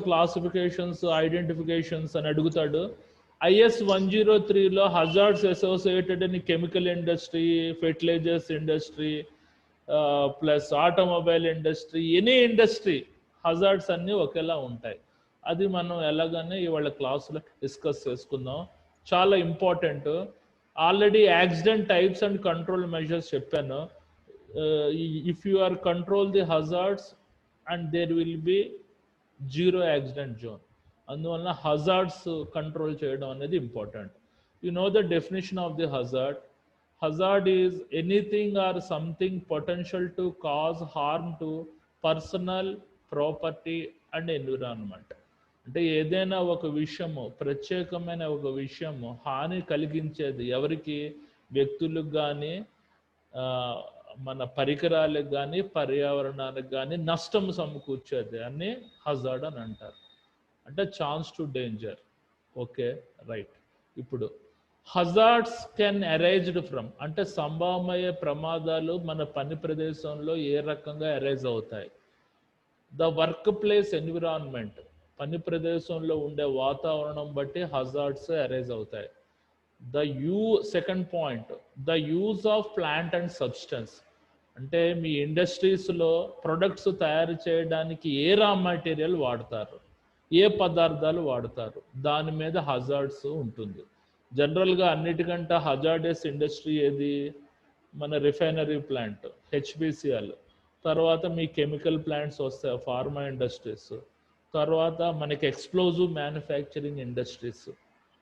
Classifications, identifications అని అడుగుతాడు. IS 103లో hazards associated in chemical industry, fertilizers industry, plus automobile industry, any industry hazards అన్నీ ఒకేలా ఉంటాయి. అది మనం ఎలాగనే ఇవాళ క్లాసులో డిస్కస్ చేసుకుందాం. చాలా important. Already accident types and control measures చెప్పాను. If you are control the hazards and there will be zero accident zone. అందువల్ల హజార్డ్స్ కంట్రోల్ చేయడం అనేది important. You know the definition of the hazard. Hazard is anything or something potential to cause harm to personal, property and environment. అంటే ఏదైనా ఒక విషయము, ప్రత్యేకమైన ఒక విషయము హాని కలిగించేది ఎవరికి, వ్యక్తులకు కానీ, మన పరికరాలకు కానీ, పర్యావరణానికి కానీ నష్టం సమకూర్చేది అని హజార్డ్ అని అంటారు. అంటే chance to danger. Okay, right. ఇప్పుడు హజార్డ్స్ కెన్ అరైజ్డ్ ఫ్రమ్, అంటే సంభవమయ్యే ప్రమాదాలు మన పని ప్రదేశంలో ఏ రకంగా అరైజ్ అవుతాయి. ద వర్క్ ప్లేస్ ఎన్విరాన్మెంట్, పని ప్రదేశంలో ఉండే వాతావరణం బట్టి హజార్డ్స్ అరైజ్ అవుతాయి. Second point, the use of plant and substance, అంటే మీ ఇండస్ట్రీస్లో ప్రొడక్ట్స్ తయారు చేయడానికి ఏ రా మెటీరియల్ వాడతారు, ఏ పదార్థాలు వాడతారు, దాని మీద హజార్డ్స్ ఉంటుంది. జనరల్గా అన్నిటికంటే హజార్డస్ ఇండస్ట్రీ ఏది, మన రిఫైనరీ ప్లాంట్ HPCL, తర్వాత మీ కెమికల్ ప్లాంట్స్ వస్తాయి ఫార్మా ఇండస్ట్రీస్, తర్వాత మనకి ఎక్స్ప్లోజివ్ మ్యానుఫ్యాక్చరింగ్ ఇండస్ట్రీస్.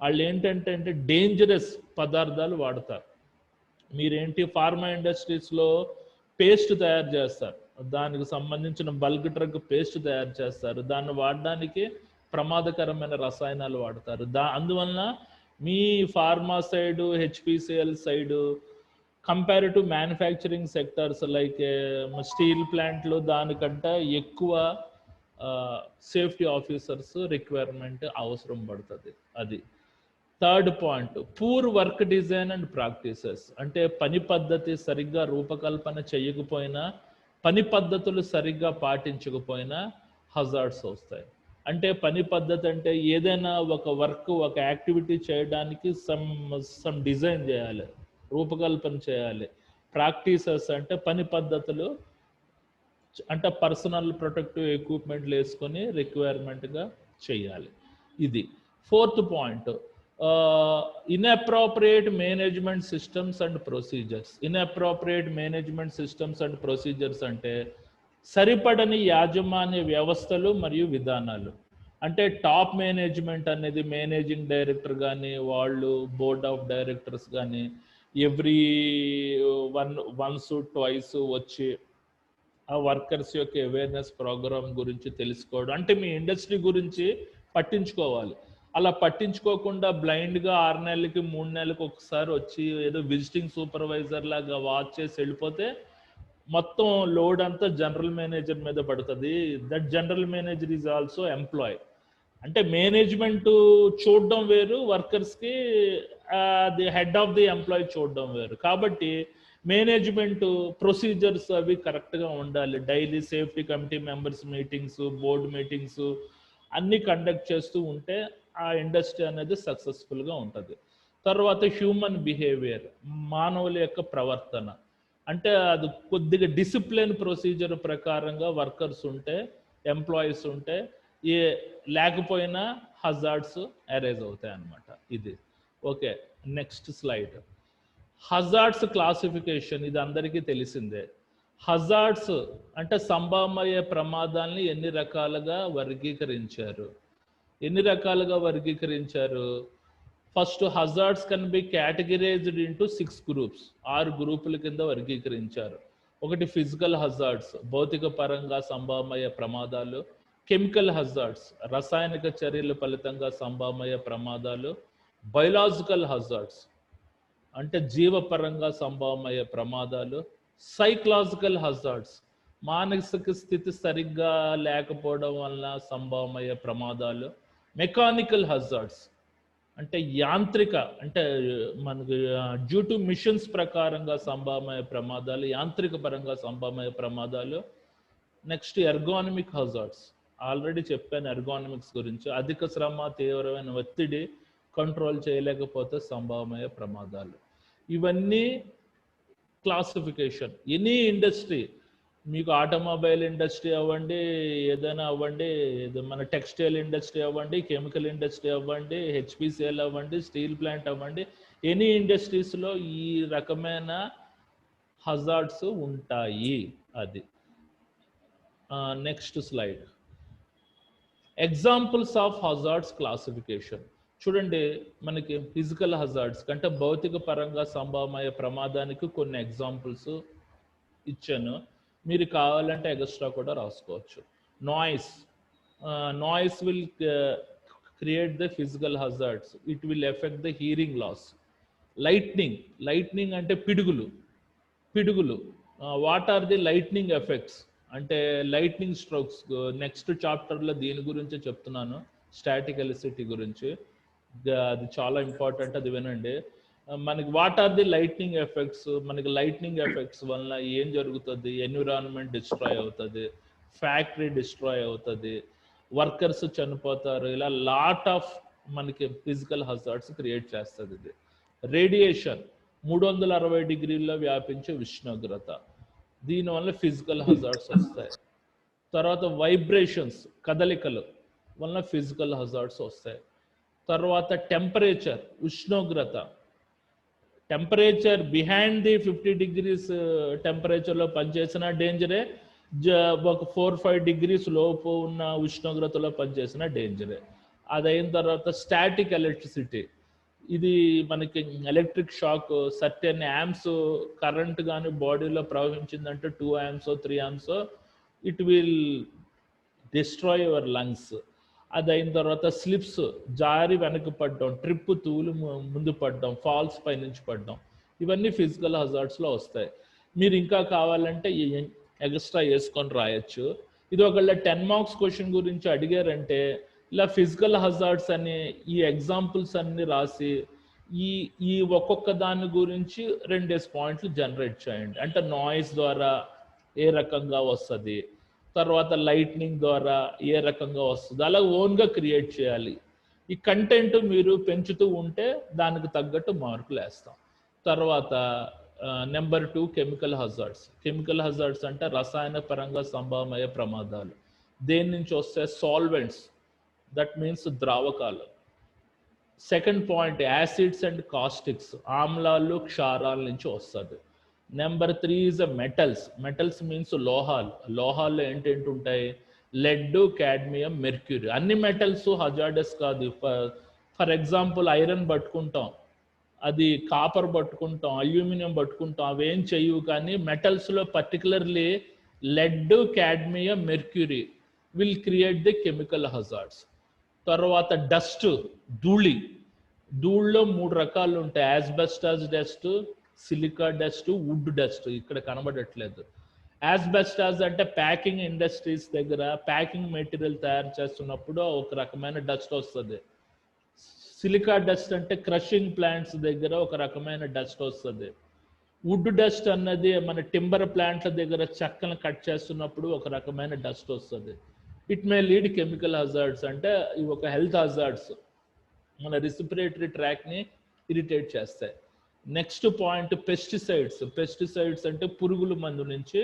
వాళ్ళు ఏంటంటే డేంజరస్ పదార్థాలు వాడతారు. మీరేంటి ఫార్మా ఇండస్ట్రీస్లో పేస్ట్ తయారు చేస్తారు, దానికి సంబంధించిన బల్క్ డ్రగ్ పేస్ట్ తయారు చేస్తారు, దాన్ని వాడడానికి ప్రమాదకరమైన రసాయనాలు వాడతారు. అందువలన మీ pharma side, HPCL side compare to manufacturing sectors like steel ప్లాంట్లు దానికంటే ఎక్కువ సేఫ్టీ ఆఫీసర్స్ రిక్వైర్మెంట్ అవసరం పడుతుంది. అది third point, poor work design and practices, అంటే పని పద్ధతి సరిగ్గా రూపకల్పన చేయకపోయినా, పని పద్ధతులు సరిగ్గా పాటించకపోయినా హజార్డ్స్ వస్తాయి. అంటే పని పద్ధతి అంటే ఏదైనా ఒక వర్క్, ఒక యాక్టివిటీ చేయడానికి సమ్ డిజైన్ చేయాలి, రూపకల్పన చేయాలి. ప్రాక్టీసెస్ అంటే పని పద్ధతులు, అంటే పర్సనల్ ప్రొటెక్టివ్ ఎక్విప్మెంట్లు వేసుకొని రిక్వైర్మెంట్గా చేయాలి. ఇది fourth point, inappropriate management systems and procedures. Inappropriate management systems and procedures అంటే సరిపడని యాజమాన్య వ్యవస్థలు మరియు విధానాలు. అంటే టాప్ మేనేజ్మెంట్ అనేది మేనేజింగ్ డైరెక్టర్ కానీ, వాళ్ళు బోర్డ్ ఆఫ్ డైరెక్టర్స్ కానీ ఎవ్రీ వన్స్ ట్వైస్ వచ్చి ఆ వర్కర్స్ యొక్క అవేర్నెస్ ప్రోగ్రామ్ గురించి తెలుసుకోవడం, అంటే మీ ఇండస్ట్రీ గురించి పట్టించుకోవాలి. అలా పట్టించుకోకుండా బ్లైండ్గా 6 నెలలకి 3 నెలలకు ఒకసారి వచ్చి ఏదో విజిటింగ్ సూపర్వైజర్ లాగా వాచ్ చేసి వెళ్ళిపోతే మొత్తం లోడ్ అంతా జనరల్ మేనేజర్ మీద పడుతుంది. That general manager is also employee. అంటే మేనేజ్మెంట్ చూడడం వేరు, వర్కర్స్కి the head of the employee చూడడం వేరు. కాబట్టి మేనేజ్మెంట్ ప్రొసీజర్స్ అవి కరెక్ట్గా ఉండాలి. Daily safety committee members meetings, board meetings అన్నీ కండక్ట్ చేస్తూ ఉంటే ఆ ఇండస్ట్రీ అనేది సక్సెస్ఫుల్గా ఉంటుంది. తర్వాత హ్యూమన్ బిహేవియర్, మానవుల యొక్క ప్రవర్తన, అంటే అది కొద్దిగా డిసిప్లిన్ ప్రొసీజర్ ప్రకారంగా వర్కర్స్ ఉంటే, ఎంప్లాయీస్ ఉంటే లేకపోయినా హజార్డ్స్ అరైజ్ అవుతాయి అన్నమాట. ఇది okay. Next slide, hazards classification. ఇది అందరికీ తెలిసిందే. హజార్డ్స్ అంటే సంభవమయ్యే ప్రమాదాలని ఎన్ని రకాలుగా వర్గీకరించారు. First, hazards can be categorised into 6 groups. 6 గ్రూపుల కింద వర్గీకరించారు. ఒకటి ఫిజికల్ హజార్డ్స్, భౌతిక పరంగా సంభవమయ్యే ప్రమాదాలు. కెమికల్ హజార్డ్స్, రసాయనిక చర్యల ఫలితంగా సంభవమయ్యే ప్రమాదాలు. బయోలాజికల్ హజార్డ్స్ అంటే జీవపరంగా సంభవమయ్యే ప్రమాదాలు. సైకలాజికల్ హజార్డ్స్, మానసిక స్థితి సరిగ్గా లేకపోవడం వల్ల సంభవమయ్యే ప్రమాదాలు. మెకానికల్ హజార్డ్స్ అంటే యాంత్రిక, అంటే మనకు డ్యూ టు మిషన్స్ ప్రకారంగా సంభవమయ్యే ప్రమాదాలు, యాంత్రిక పరంగా సంభవమయ్యే ప్రమాదాలు. నెక్స్ట్ ఎర్గానమిక్ హజార్డ్స్ ఆల్రెడీ చెప్పాను ఎర్గానమిక్స్ గురించి. అధిక శ్రమ, తీవ్రమైన ఒత్తిడి కంట్రోల్ చేయలేకపోతే సంభవమయ్యే ప్రమాదాలు. ఇవన్నీ క్లాసిఫికేషన్. ఎనీ ఇండస్ట్రీ, మీకు ఆటోమొబైల్ ఇండస్ట్రీ అవ్వండి, ఏదైనా అవ్వండి, మన టెక్స్టైల్ ఇండస్ట్రీ అవ్వండి, కెమికల్ ఇండస్ట్రీ అవ్వండి, హెచ్పిసిఎల్ అవ్వండి, స్టీల్ ప్లాంట్ అవ్వండి, ఎనీ ఇండస్ట్రీస్లో ఈ రకమైన హజార్డ్స్ ఉంటాయి. అది next slide. Examples of hazards classification. చూడండి, మనకి ఫిజికల్ హజార్డ్స్ కంటే భౌతిక పరంగా సంభవమయ్యే ప్రమాదానికి కొన్ని ఎగ్జాంపుల్స్ ఇచ్చాను. మీరు కావాలంటే ఎక్స్ట్రా కూడా రాసుకోవచ్చు. Noise will create the physical hazards. It will effect the hearing loss. Lightning అంటే పిడుగులు. What are the lightning effects అంటే లైట్నింగ్ స్ట్రోక్స్. నెక్స్ట్ చాప్టర్లో దీని గురించి చెప్తున్నాను, స్టాటిక్ ఎలక్ట్రిసిటీ గురించి. అది చాలా ఇంపార్టెంట్, అది వినండి. మనకి what are the lightning effects. మనకి లైట్నింగ్ ఎఫెక్ట్స్ వల్ల ఏం జరుగుతుంది? ఎన్విరాన్మెంట్ డిస్ట్రాయ్ అవుతుంది, ఫ్యాక్టరీ డిస్ట్రాయ్ అవుతుంది, వర్కర్స్ చనిపోతారు. ఇలా లాట్ ఆఫ్ మనకి ఫిజికల్ హజార్డ్స్ క్రియేట్ చేస్తుంది ఇది. రేడియేషన్ 360 డిగ్రీల్లో వ్యాపించే ఉష్ణోగ్రత, దీనివల్ల ఫిజికల్ హజార్డ్స్ వస్తాయి. తర్వాత వైబ్రేషన్స్, కదలికలు వల్ల ఫిజికల్ హజార్డ్స్ వస్తాయి. తర్వాత టెంపరేచర్, ఉష్ణోగ్రత. టెంపరేచర్ బిహైండ్ ది 50 డిగ్రీస్ టెంపరేచర్లో పనిచేసిన డేంజరే, ఒక 4-5 డిగ్రీస్ లోపు ఉన్న ఉష్ణోగ్రతలో పనిచేసిన డేంజరే. అది అయిన తర్వాత స్టాటిక్ ఎలక్ట్రిసిటీ. ఇది మనకి electric shock, certain amps current కానీ బాడీలో ప్రవహించిందంటే 2 amps 3 amps it will destroy your lungs. అది అయిన తర్వాత స్లిప్స్, జారి వెనక్కి పడడం, ట్రిప్ తూలు ముందు పడడం, ఫాల్స్ పై నుంచి పడడం, ఇవన్నీ ఫిజికల్ హజార్డ్స్లో వస్తాయి. మీరు ఇంకా కావాలంటే ఎక్స్ట్రా వేసుకొని రాయొచ్చు. ఇది ఒకళ్ళ 10 మార్క్స్ క్వశ్చన్ గురించి అడిగారంటే ఇలా ఫిజికల్ హజార్డ్స్ అని ఈ ఎగ్జాంపుల్స్ అన్ని రాసి ఈ ఒక్కొక్క దాని గురించి 2 పాయింట్లు జనరేట్ చేయండి. అంటే నాయిస్ ద్వారా ఏ రకంగా వస్తుంది, తర్వాత లైట్నింగ్ ద్వారా ఏ రకంగా వస్తుంది, అలా ఓన్గా క్రియేట్ చేయాలి. ఈ కంటెంట్ మీరు పెంచుతూ ఉంటే దానికి తగ్గట్టు మార్కులు వేస్తాం. తర్వాత number 2 chemical hazards. Chemical hazards అంటే రసాయన పరంగా సంభవమయ్యే ప్రమాదాలు. దేని నుంచి వస్తే? సాల్వెంట్స్, దట్ మీన్స్ ద్రావకాలు. Second point acids and caustics, ఆమ్లాలు క్షారాల నుంచి వస్తుంది. నెంబర్ 3 ఈజ్ మెటల్స్ మీన్స్ లోహాల్లో ఏంటేంటి ఉంటాయి? Lead, cadmium, mercury. అన్ని మెటల్స్ హజార్డస్ కాదు. ఫర్ ఎగ్జాంపుల్ ఐరన్ పట్టుకుంటాం, అది కాపర్ పట్టుకుంటాం, అల్యూమినియం పట్టుకుంటాం, అవేం చెయ్యవు. కానీ మెటల్స్లో particularly lead, cadmium, mercury will create the chemical hazards. తర్వాత డస్ట్, ధూళిలో 3 రకాలు ఉంటాయి: asbestos dust, silica dust, wood dust. ఇక్కడ కనబడట్లేదు. యాస్బెస్టాస్ అంటే ప్యాకింగ్ ఇండస్ట్రీస్ దగ్గర ప్యాకింగ్ మెటీరియల్ తయారు చేస్తున్నప్పుడు ఒక రకమైన డస్ట్ వస్తుంది. సిలికా డస్ట్ అంటే క్రషింగ్ ప్లాంట్స్ దగ్గర ఒక రకమైన డస్ట్ వస్తుంది. వుడ్ డస్ట్ అన్నది మన టింబర్ ప్లాంట్ల దగ్గర చెక్కను కట్ చేస్తున్నప్పుడు ఒక రకమైన డస్ట్ వస్తుంది. It may lead chemical hazards, అంటే ఇవి ఒక హెల్త్ హజార్డ్స్, మన రెస్పిరేటరీ ట్రాక్ని ఇరిటేట్ చేస్తాయి. నెక్స్ట్ పాయింట్ పెస్టిసైడ్స్ అంటే పురుగుల మందు నుంచి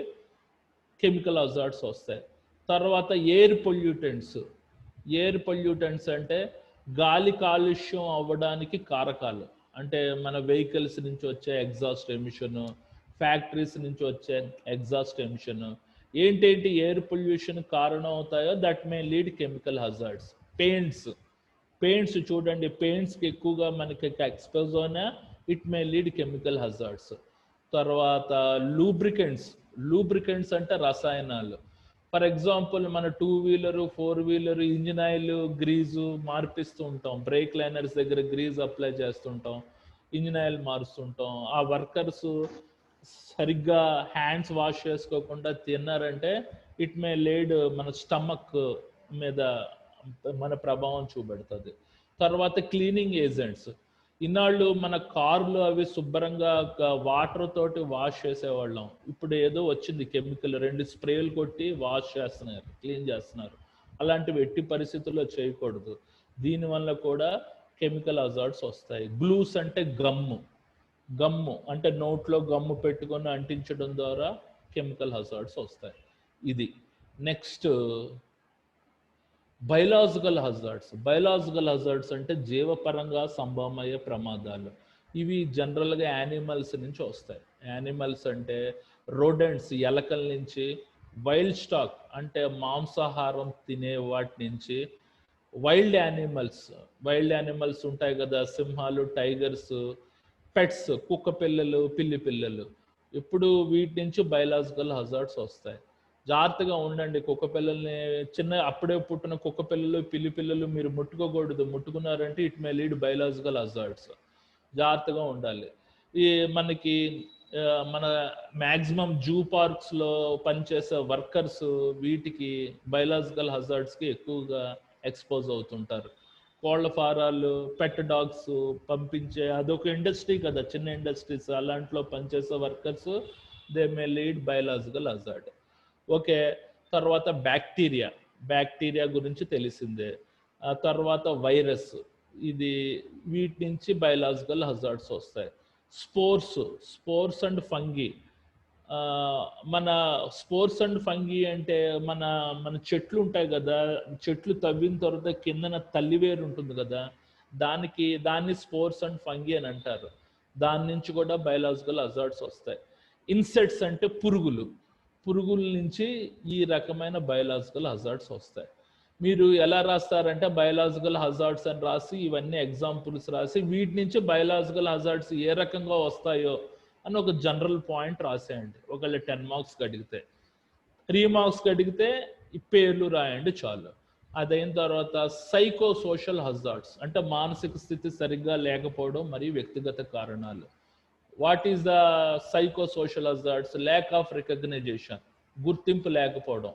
కెమికల్ హజార్డ్స్ వస్తాయి. తర్వాత ఎయిర్ పొల్యూటెంట్స్ అంటే గాలి కాలుష్యం అవ్వడానికి కారకాలు. అంటే మన వెహికల్స్ నుంచి వచ్చే ఎగ్జాస్ట్ ఎమిషన్, ఫ్యాక్టరీస్ నుంచి వచ్చే ఎగ్జాస్ట్ ఎమిషన్, ఏంటేంటి ఎయిర్ పొల్యూషన్ కారణం అవుతాయో that may lead chemical hazards. Paints చూడండి, పెయింట్స్కి ఎక్కువగా మనకి ఎక్స్పోజ్ అయినా it may lead chemical hazards. తర్వాత లూబ్రికెంట్స్ అంటే రసాయనాలు. ఫర్ ఎగ్జాంపుల్ మన 2-wheeler 4-wheeler engine oil grease మార్పిస్తూ ఉంటాం, బ్రేక్ లైనర్స్ దగ్గర గ్రీజ్ అప్లై చేస్తుంటాం, ఇంజిన్ ఆయిల్ మారుస్తుంటాం. ఆ వర్కర్స్ సరిగ్గా హ్యాండ్స్ వాష్ చేసుకోకుండా తిన్నారంటే ఇట్ మే లీడ్ మన స్టమక్ మీద మన ప్రభావం చూపెడుతుంది. తర్వాత క్లీనింగ్ ఏజెంట్స్. ఇన్నాళ్ళు మన కార్లు అవి శుభ్రంగా వాటర్ తోటి వాష్ చేసేవాళ్ళం. ఇప్పుడు ఏదో వచ్చింది కెమికల్, 2 స్ప్రేలు కొట్టి వాష్ చేస్తున్నారు, క్లీన్ చేస్తున్నారు. అలాంటివి ఎట్టి పరిస్థితుల్లో చేయకూడదు. దీనివల్ల కూడా కెమికల్ హజార్డ్స్ వస్తాయి. గ్లూస్ అంటే గమ్ము అంటే నోట్లో గమ్ము పెట్టుకొని అంటించడం ద్వారా కెమికల్ హజార్డ్స్ వస్తాయి. ఇది నెక్స్ట్ బయలాజికల్ హజార్డ్స్ అంటే జీవపరంగా సంభవమయ్యే ప్రమాదాలు. ఇవి జనరల్గా యానిమల్స్ నుంచి వస్తాయి. యానిమల్స్ అంటే రోడెంట్స్, ఎలకల నుంచి, వైల్డ్ స్టాక్ అంటే మాంసాహారం తినే వాటి నుంచి, వైల్డ్ యానిమల్స్ ఉంటాయి కదా, సింహాలు, టైగర్స్, పెట్స్, కుక్క పిల్లలు, పిల్లి పిల్లలు, ఇప్పుడు వీటి నుంచి బయలాజికల్ హజార్డ్స్ వస్తాయి. జాగ్రత్తగా ఉండండి. కుక్క పిల్లల్ని, అప్పుడే పుట్టిన కుక్క పిల్లలు, పిల్లి పిల్లలు మీరు ముట్టుకోకూడదు. ముట్టుకున్నారంటే it may lead biological hazards. జాగ్రత్తగా ఉండాలి. ఈ మనకి మన మ్యాక్సిమం జూ పార్క్స్లో పనిచేసే వర్కర్స్ వీటికి బయలాజికల్ హజార్డ్స్కి ఎక్కువగా ఎక్స్పోజ్ అవుతుంటారు. కోళ్ల ఫారాలు, పెట్ డాగ్స్ పంపించే అదొక ఇండస్ట్రీ కదా, చిన్న ఇండస్ట్రీస్, అలాంటిలో పనిచేసే workers they may lead biological hazard. Okay, తర్వాత బ్యాక్టీరియా గురించి తెలిసిందే. ఆ తర్వాత వైరస్, ఇది వీటి నుంచి బయలాజికల్ హజార్డ్స్ వస్తాయి. Spores and fungi. మన స్పోర్స్ అండ్ ఫంగి అంటే మన చెట్లు ఉంటాయి కదా, చెట్లు తవ్విన తర్వాత కిందన తల్లివేరు ఉంటుంది కదా, దాన్ని స్పోర్స్ అండ్ ఫంగి అని అంటారు. దాని నుంచి కూడా బయలాజికల్ హజార్డ్స్ వస్తాయి. ఇన్సెక్ట్స్ అంటే పురుగుల నుంచి ఈ రకమైన బయలాజికల్ హజార్డ్స్ వస్తాయి. మీరు ఎలా రాస్తారంటే బయలాజికల్ హజార్డ్స్ అని రాసి ఇవన్నీ ఎగ్జాంపుల్స్ రాసి వీటి నుంచి బయలాజికల్ హజార్డ్స్ ఏ రకంగా వస్తాయో అని ఒక జనరల్ పాయింట్ రాసేయండి. ఒకవేళ 10 మార్క్స్కి అడిగితే, 3 మార్క్స్కి అడిగితే ఈ పేర్లు రాయండి చాలు. అదైన తర్వాత సైకో సోషల్ హజార్డ్స్ అంటే మానసిక స్థితి సరిగ్గా లేకపోవడం మరియు వ్యక్తిగత కారణాలు. What is the psycho social hazards? Lack of recognition, గుర్తింపు లేకపోవడం.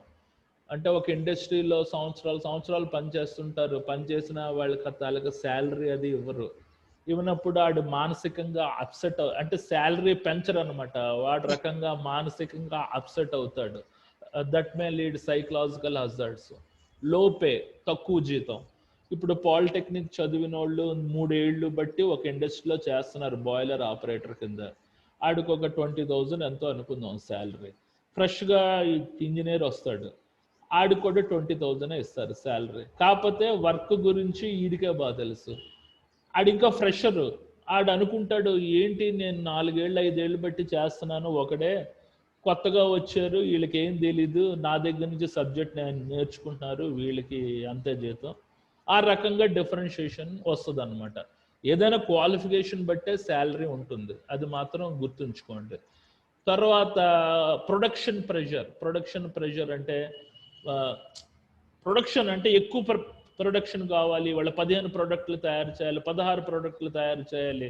అంటే ఒక ఇండస్ట్రీలో సంవత్సరాలు పనిచేస్తుంటారు, పనిచేసిన వాళ్ళకి శాలరీ అది ఇవ్వనప్పుడు వాడు మానసికంగా అప్సెట్, అంటే శాలరీ పెంచరు అనమాట, వాడు రకంగా మానసికంగా అప్సెట్ అవుతాడు. That may lead psychological hazards. లో పే, తక్కువ జీతం. ఇప్పుడు పాలిటెక్నిక్ చదివిన వాళ్ళు 3 ఏళ్ళు బట్టి ఒక ఇండస్ట్రీలో చేస్తున్నారు బాయిలర్ ఆపరేటర్ కింద. ఆడికి ఒక 20,000 ఎంతో అనుకుందాం శాలరీ. ఫ్రెష్గా ఇంజనీర్ వస్తాడు, ఆడికి కూడా 20,000 ఇస్తారు శాలరీ. కాకపోతే వర్క్ గురించి ఈడికే బాగా తెలుసు. ఆడు ఇంకా ఫ్రెషరు, ఆడు అనుకుంటాడు ఏంటి నేను 4 ఏళ్ళు 5 ఏళ్ళు బట్టి చేస్తున్నాను, ఒకడే కొత్తగా వచ్చారు, వీళ్ళకి ఏం తెలీదు, నా దగ్గర నుంచి సబ్జెక్ట్ నేర్చుకుంటున్నారు, వీళ్ళకి అంతే జీతం. ఆ రకంగా డిఫరెన్షియేషన్ వస్తుంది అనమాట. ఏదైనా క్వాలిఫికేషన్ బట్టే శాలరీ ఉంటుంది, అది మాత్రం గుర్తుంచుకోండి. తర్వాత ప్రొడక్షన్ ప్రెషర్ అంటే ప్రొడక్షన్ అంటే ఎక్కువ ప్రొడక్షన్ కావాలి, వాళ్ళ 15 ప్రోడక్ట్లు తయారు చేయాలి, 16 ప్రోడక్ట్లు తయారు చేయాలి,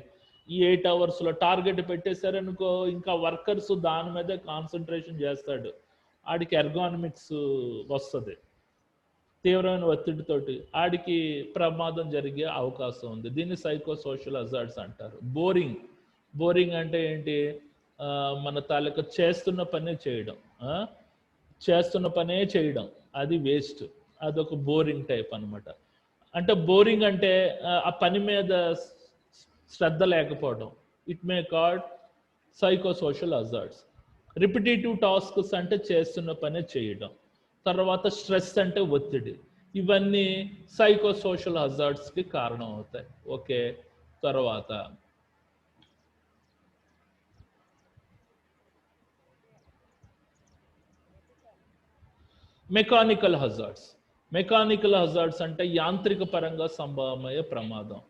ఈ 8 అవర్స్లో టార్గెట్ పెట్టేశారనుకో, ఇంకా వర్కర్స్ దాని మీదే కాన్సన్ట్రేషన్ చేస్తాడు, ఆడికి ఎర్గానమిక్స్ వస్తుంది, తీవ్రమైన ఒత్తిడితోటి ఆడికి ప్రమాదం జరిగే అవకాశం ఉంది. దీన్ని సైకో సోషల్ హజార్డ్స్ అంటారు. బోరింగ్ అంటే ఏంటి? మన తాలూకా చేస్తున్న పనే చేయడం అది వేస్ట్, అదొక బోరింగ్ టైప్ అనమాట. అంటే బోరింగ్ అంటే ఆ పని మీద శ్రద్ధ లేకపోవడం. It may called psycho social hazards. Repetitive tasks అంటే చేస్తున్న పనే చేయడం. తర్వాత స్ట్రెస్ అంటే ఒత్తిడి. ఇవన్నీ సైకో సోషల్ హజార్డ్స్కి కారణం అవుతాయి. ఓకే, తర్వాత మెకానికల్ హజార్డ్స్ అంటే యాంత్రిక పరంగా సంభవమయ్యే ప్రమాదం.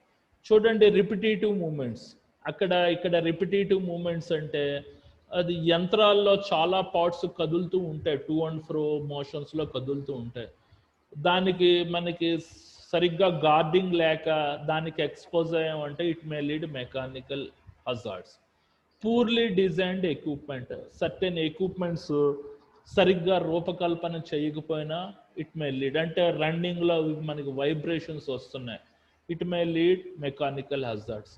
చూడండి, రిపిటేటివ్ మూమెంట్స్, ఇక్కడ రిపిటేటివ్ మూమెంట్స్ అంటే అది యంత్రాల్లో చాలా పార్ట్స్ కదులుతూ ఉంటాయి, టు అండ్ ఫ్రో మోషన్స్లో కదులుతూ ఉంటాయి. మనకి సరిగ్గా గార్డింగ్ లేక దానికి ఎక్స్పోజ్ అయ్యామంటే it may lead mechanical hazards. Poorly designed equipment, certain equipments సరిగ్గా రూపకల్పన చేయకపోయినా ఇట్ మే లీడ్, అంటే రన్నింగ్లో మనకి వైబ్రేషన్స్ వస్తున్నాయి, it may lead mechanical hazards.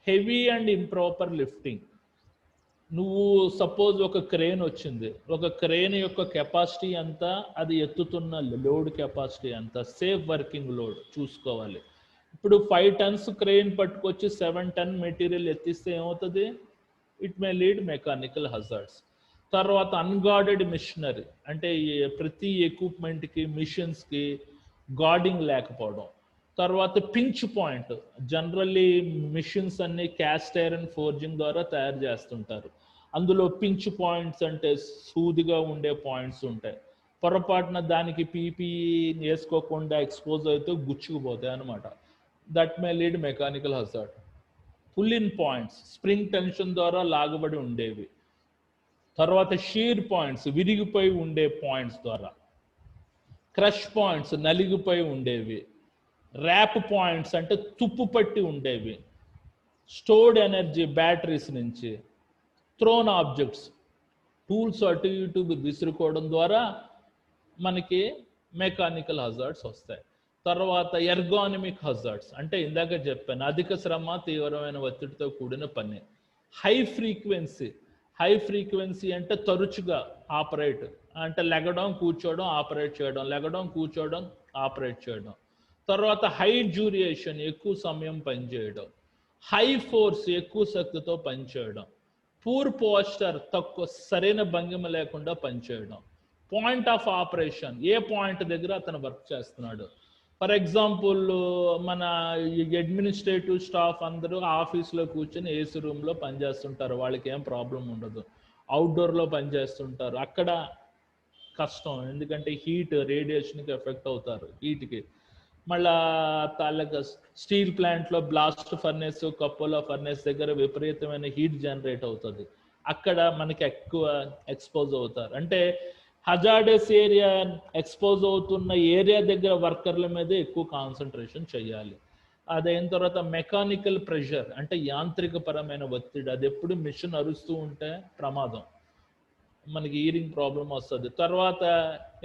Heavy and improper lifting, నువ్వు సపోజ్ ఒక క్రేన్ వచ్చింది, ఒక క్రేన్ యొక్క కెపాసిటీ ఎంత, అది ఎత్తుతున్న లోడ్ కెపాసిటీ ఎంత, సేఫ్ వర్కింగ్ లోడ్ చూసుకోవాలి. ఇప్పుడు 5 టన్స్ క్రేన్ పట్టుకొచ్చి 7 టన్ మెటీరియల్ ఎత్తిస్తే ఏమవుతుంది? It may lead mechanical hazards. తర్వాత అన్గార్డెడ్ మిషనరీ, అంటే ప్రతి ఎక్విప్మెంట్కి మిషన్స్కి గార్డింగ్ లేకపోవడం. తర్వాత పించ్ పాయింట్, జనరల్లీ మిషన్స్ అన్ని క్యాస్ట్ ఐరన్ ఫోర్జింగ్ ద్వారా తయారు చేస్తుంటారు. అందులో పించ్ పాయింట్స్ అంటే సూదిగా ఉండే పాయింట్స్ ఉంటాయి. పొరపాటున దానికి పీపీఈ వేసుకోకుండా ఎక్స్పోజ్ అయితే గుచ్చుకుపోతాయి అనమాట. That may lead mechanical hazard. Pull in points, spring tension ద్వారా లాగబడి ఉండేవి. తర్వాత షీర్ పాయింట్స్, విరిగిపోయి ఉండే పాయింట్స్ ద్వారా. క్రష్ పాయింట్స్, నలిగిపోయి ఉండేవి. ర్యాప్ పాయింట్స్ అంటే తుప్పు పట్టి ఉండేవి. స్టోర్డ్ ఎనర్జీ బ్యాటరీస్ నుంచి. థ్రోన్ ఆబ్జెక్ట్స్, టూల్స్ అటు ఇటు విసురుకోవడం ద్వారా మనకి మెకానికల్ హజార్డ్స్ వస్తాయి. తర్వాత ఎర్గానమిక్ హజార్డ్స్ అంటే ఇందాక చెప్పాను, అధిక శ్రమ, తీవ్రమైన ఒత్తిడితో కూడిన పని. హై ఫ్రీక్వెన్సీ, హై ఫ్రీక్వెన్సీ అంటే తరచుగా ఆపరేట్, అంటే లెగడం కూర్చోవడం ఆపరేట్ చేయడం, లెగడం కూర్చోవడం ఆపరేట్ చేయడం. తర్వాత హై డ్యూరేషన్, ఎక్కువ సమయం పనిచేయడం. హై ఫోర్స్, ఎక్కువ శక్తితో పనిచేయడం. పూర్ పోస్టర్, తక్కువ సరైన భంగిమ లేకుండా పనిచేయడం. Point of operation, A point దగ్గర అతను వర్క్ చేస్తున్నాడు. ఫర్ ఎగ్జాంపుల్ మన అడ్మినిస్ట్రేటివ్ స్టాఫ్ అందరూ ఆఫీస్లో కూర్చొని ఏసీ రూమ్లో పనిచేస్తుంటారు, వాళ్ళకి ఏం ప్రాబ్లం ఉండదు. అవుట్డోర్లో పనిచేస్తుంటారు, అక్కడ కష్టం, ఎందుకంటే హీట్ రేడియేషన్కి ఎఫెక్ట్ అవుతారు హీట్కి. మళ్ళా తాలూకా స్టీల్ ప్లాంట్లో బ్లాస్ట్ ఫర్నేస్, కప్పోలా ఫర్నేస్ దగ్గర విపరీతమైన హీట్ జనరేట్ అవుతుంది, అక్కడ మనకి ఎక్కువ ఎక్స్పోజ్ అవుతారు. అంటే హజార్డస్ ఏరియా ఎక్స్పోజ్ అవుతున్న ఏరియా దగ్గర వర్కర్ల మీద ఎక్కువ కాన్సన్ట్రేషన్ చేయాలి. అదైన తర్వాత మెకానికల్ ప్రెషర్ అంటే యాంత్రిక పరమైన ఒత్తిడి, అది ఎప్పుడు మిషన్ అరుస్తూ ఉంటే ప్రమాదం, మనకి ఈరింగ్ ప్రాబ్లం వస్తుంది. తర్వాత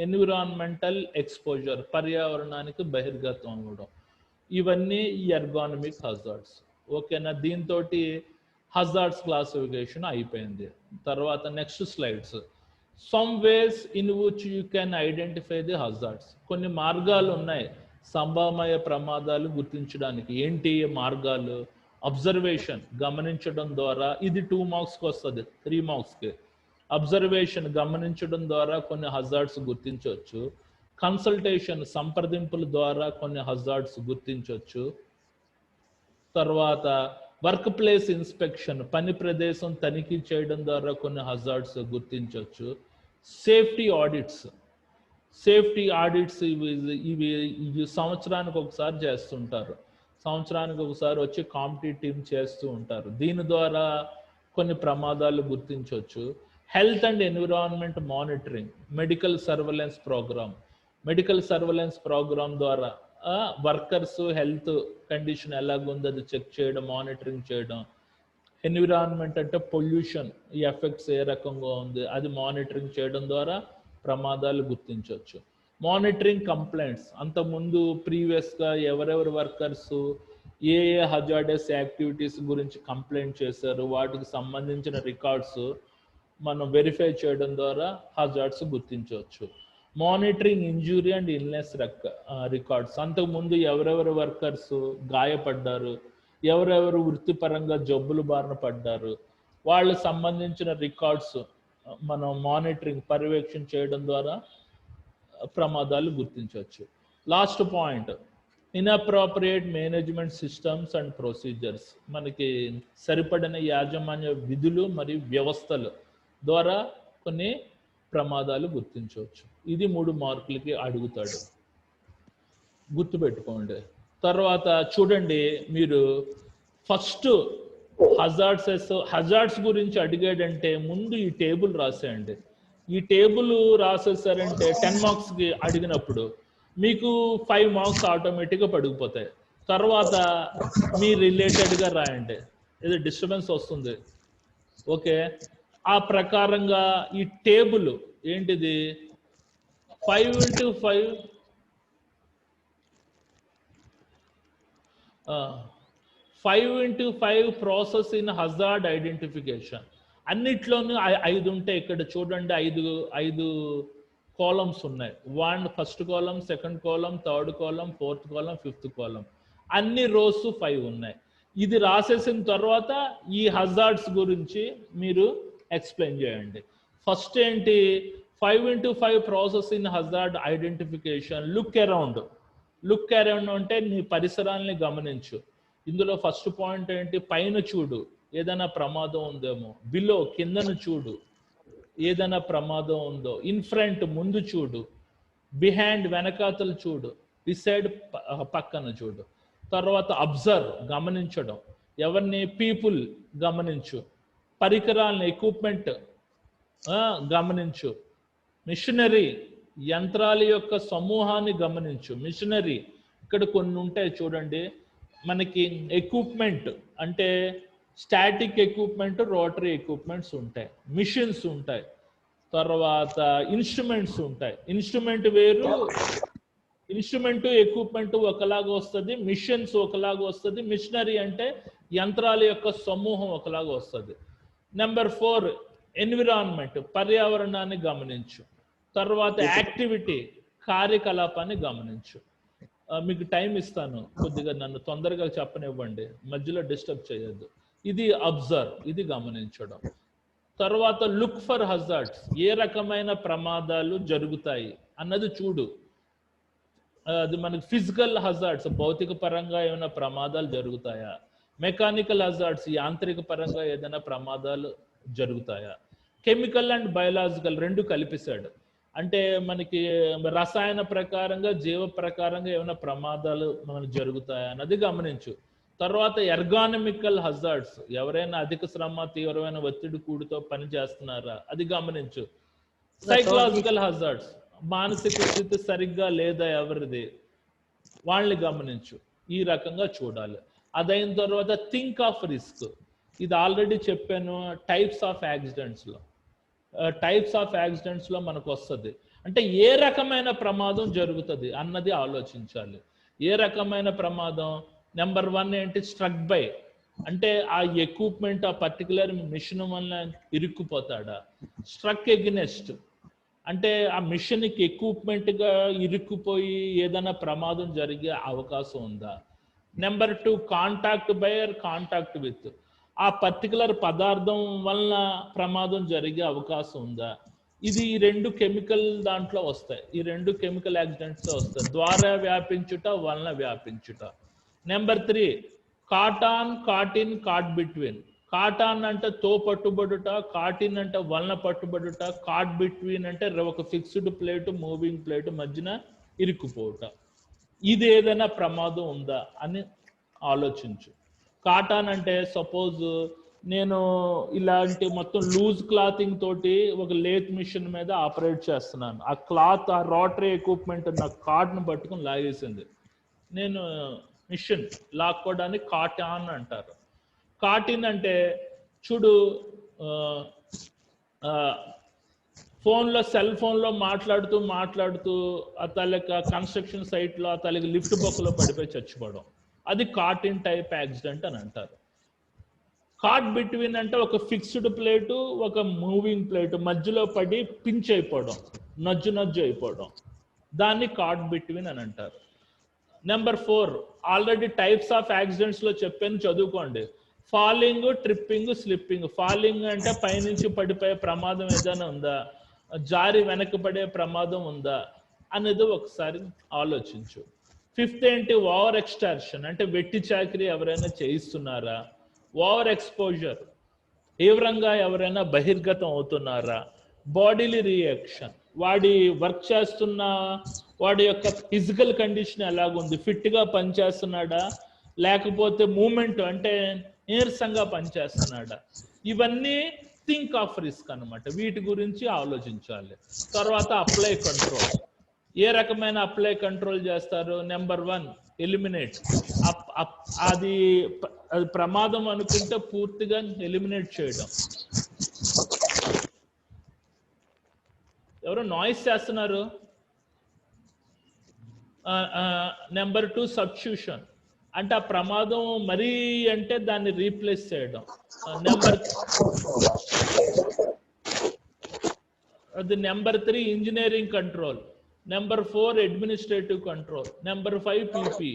ఎన్విరాన్మెంటల్ ఎక్స్పోజర్, పర్యావరణానికి బహిర్గతం అవ్వడం, ఇవన్నీ ఈ ఎర్గానమిక్ హజార్డ్స్. ఓకేనా, దీంతో హజార్డ్స్ క్లాసిఫికేషన్ అయిపోయింది. తర్వాత next slides. Some ways in which you can identify the hazards. కొన్ని మార్గాలు ఉన్నాయి సంభావ్య ప్రమాదాలు గుర్తించడానికి. ఏంటి మార్గాలు? అబ్జర్వేషన్, గమనించడం ద్వారా, ఇది 2 మార్క్స్కి వస్తుంది, 3 మార్క్స్కి. అబ్జర్వేషన్, గమనించడం ద్వారా కొన్ని హజార్డ్స్ గుర్తించవచ్చు. కన్సల్టేషన్, సంప్రదింపుల ద్వారా కొన్ని హజార్డ్స్ గుర్తించవచ్చు. తర్వాత వర్క్ ప్లేస్ ఇన్స్పెక్షన్, పని ప్రదేశం తనిఖీ చేయడం ద్వారా కొన్ని హజార్డ్స్ గుర్తించవచ్చు. సేఫ్టీ ఆడిట్స్, సేఫ్టీ ఆడిట్స్ ఇవి సంవత్సరానికి ఒకసారి చేస్తుంటారు, సంవత్సరానికి ఒకసారి వచ్చి కాంపిటీ టీమ్ చేస్తూ ఉంటారు, దీని ద్వారా కొన్ని ప్రమాదాలు గుర్తించవచ్చు. Health and environment monitoring, medical surveillance programme, medical surveillance programme ద్వారా వర్కర్స్ హెల్త్ కండిషన్ ఎలాగుంది అది చెక్ చేయడం, మానిటరింగ్ చేయడం. ఎన్విరాన్మెంట్ అంటే పొల్యూషన్, ఈ ఎఫెక్ట్స్ ఏ రకంగా ఉంది అది మానిటరింగ్ చేయడం ద్వారా ప్రమాదాలు గుర్తించవచ్చు. మానిటరింగ్ కంప్లైంట్స్, అంతకుముందు ప్రీవియస్గా ఎవరెవరు వర్కర్స్ ఏ ఏ హజార్డస్ యాక్టివిటీస్ గురించి కంప్లైంట్ చేశారు, వాటికి సంబంధించిన రికార్డ్స్ మనం వెరిఫై చేయడం ద్వారా హజార్డ్స్ గుర్తించవచ్చు. Monitoring injury and illness records, అంతకుముందు ఎవరెవరు వర్కర్స్ గాయపడ్డారు, ఎవరెవరు వృత్తిపరంగా జబ్బులు బారిన పడ్డారు, వాళ్ళకి సంబంధించిన రికార్డ్స్ మనం మానిటరింగ్, పర్యవేక్షణ చేయడం ద్వారా ప్రమాదాలు గుర్తించవచ్చు. Last point, inappropriate management systems and procedures, మనకి సరిపడిన యాజమాన్య విధులు మరియు వ్యవస్థలు ద్వారా కొన్ని ప్రమాదాలు గుర్తించవచ్చు. ఇది 3 మార్కులకి అడుగుతాడు, గుర్తుపెట్టుకోండి. తర్వాత చూడండి, మీరు ఫస్ట్ హజార్డ్స్ గురించి అడిగాడంటే ముందు ఈ టేబుల్ రాసేయండి. ఈ టేబుల్ రాసేసారంటే 10 మార్క్స్కి అడిగినప్పుడు మీకు 5 మార్క్స్ ఆటోమేటిక్గా పడిపోతాయి. తర్వాత మీ రిలేటెడ్గా రాయండి. ఇది డిస్టర్బెన్స్ వస్తుంది, ఓకే. ఆ ప్రకారంగా ఈ టేబుల్ ఏంటిది, 5 into 5 5 into 5 process in hazard identification. అన్నిట్లోనూ 5 ఉంటాయి. ఇక్కడ చూడండి 5 కాలమ్స్ ఉన్నాయి. First column, second column, third column, fourth column, fifth column, అన్ని రోస్ 5 ఉన్నాయి. ఇది రాసేసిన తర్వాత ఈ హజార్డ్స్ గురించి మీరు ఎక్స్ప్లెయిన్ చేయండి. ఫస్ట్ ఏంటి, 5x5 process in hazard identification. Look around అంటే నీ పరిసరాల్ని గమనించు. ఇందులో ఫస్ట్ పాయింట్ ఏంటి, పైన చూడు ఏదైనా ప్రమాదం ఉందేమో, బిలో కిందను చూడు ఏదైనా ప్రమాదం ఉందో, ఇన్ ఫ్రంట్ ముందు చూడు, బిహైండ్ వెనకాతలు చూడు, బిసైడ్ పక్కన చూడు. తర్వాత అబ్జర్వ్ గమనించడం, ఎవరిని, పీపుల్ గమనించు, పరికరాలను ఎక్విప్మెంట్ గమనించు, మిషనరీ యంత్రాల యొక్క సమూహాన్ని గమనించు. మిషనరీ ఇక్కడ కొన్ని ఉంటాయి చూడండి, మనకి ఎక్విప్మెంట్ అంటే స్టాటిక్ ఎక్విప్మెంట్, రోటరీ ఎక్విప్మెంట్స్ ఉంటాయి, మిషన్స్ ఉంటాయి, తర్వాత ఇన్స్ట్రుమెంట్స్ ఉంటాయి. ఇన్స్ట్రుమెంట్ వేరు, ఇన్స్ట్రుమెంట్ ఎక్విప్మెంట్ ఒకలాగా వస్తుంది, మిషన్స్ ఒకలాగా వస్తుంది, మిషనరీ అంటే యంత్రాల యొక్క సమూహం ఒకలాగా వస్తుంది. నెంబర్ 4 ఎన్విరాన్మెంట్, పర్యావరణాన్ని గమనించు. తర్వాత యాక్టివిటీ, కార్యకలాపాన్ని గమనించు. మీకు టైం ఇస్తాను, కొద్దిగా నన్ను తొందరగా చెప్పనివ్వండి, మధ్యలో డిస్టర్బ్ చేయొద్దు. ఇది అబ్జర్వ్, ఇది గమనించడం. తర్వాత లుక్ ఫర్ హజార్డ్స్, ఏ రకమైన ప్రమాదాలు జరుగుతాయి అన్నది చూడు. అది మనకి ఫిజికల్ హజార్డ్స్, భౌతిక పరంగా ఏమైనా ప్రమాదాలు జరుగుతాయా, మెకానికల్ హజార్డ్స్, యాంత్రిక పరంగా ఏదైనా ప్రమాదాలు జరుగుతాయా, కెమికల్ అండ్ బయలాజికల్ రెండు కలిపేశాడు. అంటే మనకి రసాయన ప్రకారంగా, జీవ ప్రకారంగా ఏమైనా ప్రమాదాలు మనకు జరుగుతాయా అన్నది గమనించు. తర్వాత ఎర్గానమికల్ హజార్డ్స్, ఎవరైనా అధిక శ్రమ, తీవ్రమైన ఒత్తిడి కూడితో పని చేస్తున్నారా అది గమనించు. సైకలాజికల్ హజార్డ్స్, మానసిక స్థితి సరిగ్గా లేదా ఎవరిది, వాళ్ళని గమనించు. ఈ రకంగా చూడాలి. అదైన తర్వాత థింక్ ఆఫ్ రిస్క్, ఇది ఆల్రెడీ చెప్పాను టైప్స్ ఆఫ్ యాక్సిడెంట్స్లో. టైప్స్ ఆఫ్ యాక్సిడెంట్స్లో మనకు వస్తుంది. అంటే ఏ రకమైన ప్రమాదం జరుగుతుంది అన్నది ఆలోచించాలి. ఏ రకమైన ప్రమాదం, నెంబర్ 1 ఏంటి, స్ట్రక్ బై, అంటే ఆ ఎక్విప్మెంట్, ఆ పర్టికులర్ మిషన్ వల్ల ఇరుక్కుపోతాడా. స్ట్రక్ ఎగ్నెస్ట్, అంటే ఆ మిషన్కి ఎక్విప్మెంట్గా ఇరుక్కుపోయి ఏదైనా ప్రమాదం జరిగే అవకాశం ఉందా. Number 2 contact by or contact with, ఆ పర్టికులర్ పదార్థం వలన ప్రమాదం జరిగే అవకాశం ఉందా. ఇది ఈ 2 కెమికల్ దాంట్లో వస్తాయి, ఈ 2 కెమికల్ యాక్సిడెంట్స్లో వస్తాయి. ద్వారా వ్యాపించుట, వలన వ్యాపించుట. Number 3 caught on, caught in, caught between. Caught on అంటే తో పట్టుబడుట, కాటిన్ అంటే వలన పట్టుబడుట, కాట్ బిట్వీన్ అంటే ఒక ఫిక్స్డ్ ప్లేట్, మూవింగ్ ప్లేట్ మధ్యన ఇరుక్కుపోవుట. ఇది ఏదైనా ప్రమాదం ఉందా అని ఆలోచించు. కాటాన్ అంటే సపోజ్ నేను ఇలాంటి మొత్తం లూజ్ క్లాతింగ్ తోటి ఒక లేత్ మిషన్ మీద ఆపరేట్ చేస్తున్నాను, ఆ క్లాత్, ఆ రోటరీ ఎక్విప్మెంట్ నా కార్డ్ను పట్టుకుని లాగేసింది, నేను మిషన్ లాక్కోవడానికి కాటాన్ అంటారు. కాటిన్ అంటే చూడు, సెల్ ఫోన్లో మాట్లాడుతూ అతనికి కన్స్ట్రక్షన్ సైట్లో అతనికి లిఫ్ట్ బొక్కలో పడిపోయి చచ్చిపోవడం, అది కాటిన్ టైప్ యాక్సిడెంట్ అని అంటారు. కాట్ బిట్వీన్ అంటే ఒక ఫిక్స్డ్ ప్లేటు, ఒక మూవింగ్ ప్లేటు మధ్యలో పడి పించ్ అయిపోవడం, నజ్జు అయిపోవడం, దాన్ని కాట్ బిట్వీన్ అని అంటారు. Number 4 already types of accidents లో చెప్పాను, చదువుకోండి. Falling, tripping, slipping. ఫాలింగ్ అంటే పైనుంచి పడిపోయే ప్రమాదం ఏదైనా ఉందా, జారి వెనక్కి పడే ప్రమాదం ఉందా అనేది ఒకసారి ఆలోచించు. 5th ఏంటి, ఓవర్ ఎక్స్టార్షన్, అంటే వెట్టి చాకరీ ఎవరైనా చేయిస్తున్నారా. ఓవర్ ఎక్స్పోజర్, తీవ్రంగా ఎవరైనా బహిర్గతం అవుతున్నారా. బాడీలీ రియాక్షన్, వాడి వర్క్ చేస్తున్న వాడి యొక్క ఫిజికల్ కండిషన్ ఎలాగుంది, ఫిట్గా పనిచేస్తున్నాడా లేకపోతే మూమెంట్ అంటే నీరసంగా పనిచేస్తున్నాడా. ఇవన్నీ థింక్ ఆఫ్ రిస్క్ అన్నమాట, వీటి గురించి ఆలోచించాలి. తర్వాత అప్లై కంట్రోల్, ఏ రకమైన అప్లై కంట్రోల్ చేస్తారు. నెంబర్ 1 ఎలిమినేట్, అది ప్రమాదం అనుకుంటే పూర్తిగా ఎలిమినేట్ చేయడం. ఎవరో నాయిస్ చేస్తున్నారు. నెంబర్ 2 సబ్స్టిట్యూషన్, అంటే ఆ ప్రమాదం మరీ అంటే దాన్ని రీప్లేస్ చేయడం. Number 3 engineering control, number 4 administrative control, number 5 PP.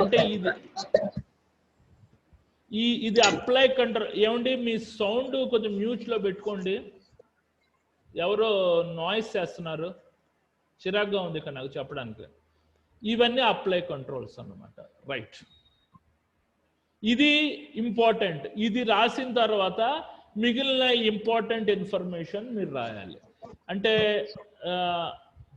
అంటే ఇది అప్లై కంట్రోల్. ఏమండి మీ సౌండ్ కొంచెం మ్యూట్లో పెట్టుకోండి, ఎవరో నాయిస్ చేస్తున్నారు, చిరాగ్గా ఉంది ఇక్కడ నాకు చెప్పడానికి. ఇవన్నీ అప్లై కంట్రోల్స్ అన్నమాట. రైట్, ఇది ఇంపార్టెంట్. ఇది రాసిన తర్వాత మిగిలిన ఇంపార్టెంట్ ఇన్ఫర్మేషన్ మీరు రాయాలి. అంటే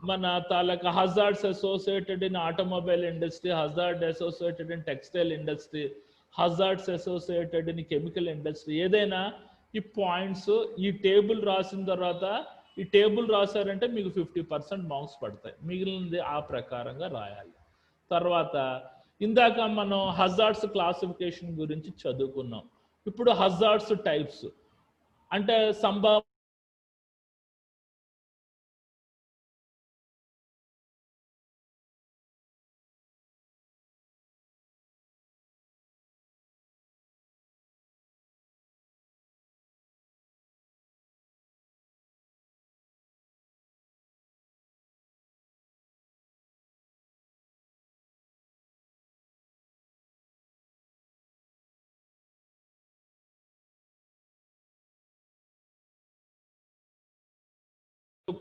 మన తాలూకా hazards associated in automobile industry, hazard associated in textile industry, hazards associated in chemical industry, ఏదైనా ఈ పాయింట్స్ ఈ టేబుల్ రాసిన తర్వాత, ఈ టేబుల్ రాశారంటే మీకు 50% మార్క్స్ పడతాయి. మిగిలినది ఆ ప్రకారంగా రాయాలి. తర్వాత ఇందాక మనం హజార్డ్స్ క్లాసిఫికేషన్ గురించి చదువుకున్నాం. ఇప్పుడు హజార్డ్స్ టైప్స్ అంటే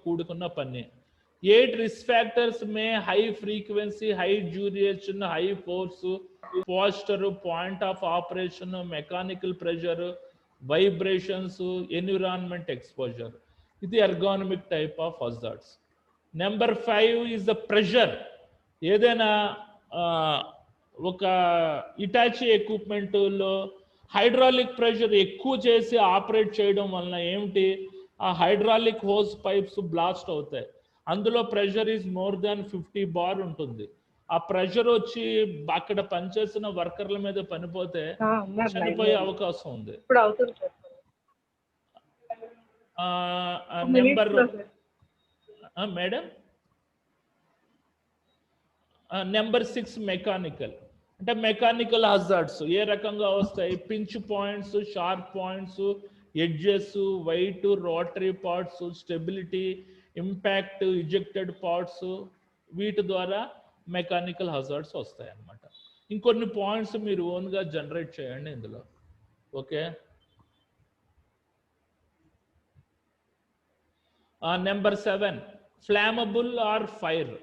కూడుకున్న పని. 8 risk factors may high frequency, high duration, high force, posture, point of operation, mechanical pressure, vibrations, environment exposure. ఇది ergonomic type of hazards. Number 5 is the pressure. ఏదైనా ఒక ఇటాచీ ఎక్విప్మెంట్లో హైడ్రాలిక్ ప్రెషర్ ఎక్కువ చేసి operate చేయడం వలన ఏమిటి, ఆ హైడ్రాలిక్ హోస్ పైప్స్ బ్లాస్ట్ అవుతాయి. అందులో pressure is more than 50 bar ఉంటుంది. ఆ ప్రెషర్ వచ్చి అక్కడ పనిచేసిన వర్కర్ల మీద పనిపోతే చనిపోయే అవకాశం ఉంది. Number madam number 6 mechanical. అంటే మెకానికల్ హజార్డ్స్ ఏ రకంగా వస్తాయి, pinch points, sharp points, edges, white, rotary parts, stability, impact, ejected parts, వీటి ద్వారా మెకానికల్ హజార్డ్స్ వస్తాయి అన్నమాట. ఇంకొన్ని పాయింట్స్ మీరు ఓన్గా జనరేట్ చేయండి ఇందులో. Okay, number 7 flammable or fire.